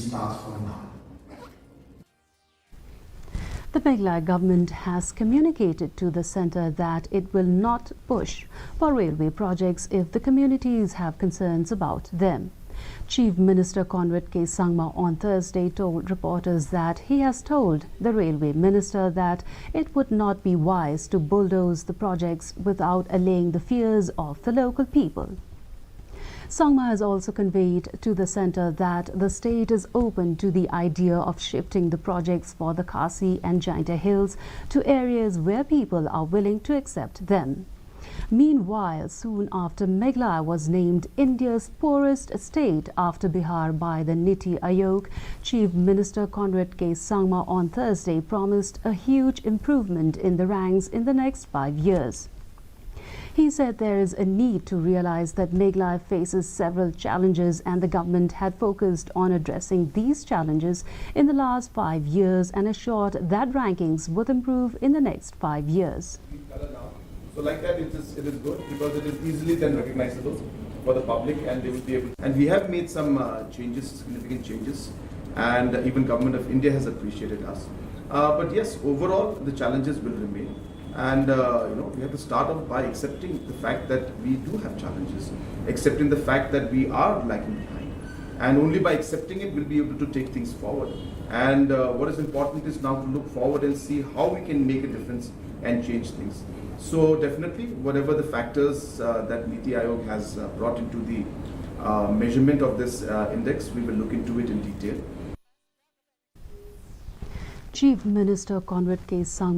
starts from now. The Meghalaya government has communicated to the centre that it will not push for railway projects if the communities have concerns about them. Chief Minister Conrad K. Sangma on Thursday told reporters that he has told the Railway Minister that it would not be wise to bulldoze the projects without allaying the fears of the local people. Sangma has also conveyed to the centre that the state is open to the idea of shifting the projects for the Khasi and Jaintia Hills to areas where people are willing to accept them. Meanwhile, soon after Meghalaya was named India's poorest state after Bihar by the Niti Aayog, Chief Minister Conrad K. Sangma on Thursday promised a huge improvement in the ranks in the next 5 years. He said there is a need to realize that Meghalaya faces several challenges and the government had focused on addressing these challenges in the last 5 years and assured that rankings would improve in the next 5 years. So like that, it is good because it is easily then recognizable for the public and they will be able. And we have made some changes, significant changes, and even Government of India has appreciated us. But yes, overall the challenges will remain. And we have to start off by accepting the fact that we do have challenges, accepting the fact that we are lagging behind. And only by accepting it, we'll be able to take things forward. And what is important is now to look forward and see how we can make a difference and change things. So definitely, whatever the factors that Niti Aayog has brought into the measurement of this index, we will look into it in detail. Chief Minister Conrad K. Sangma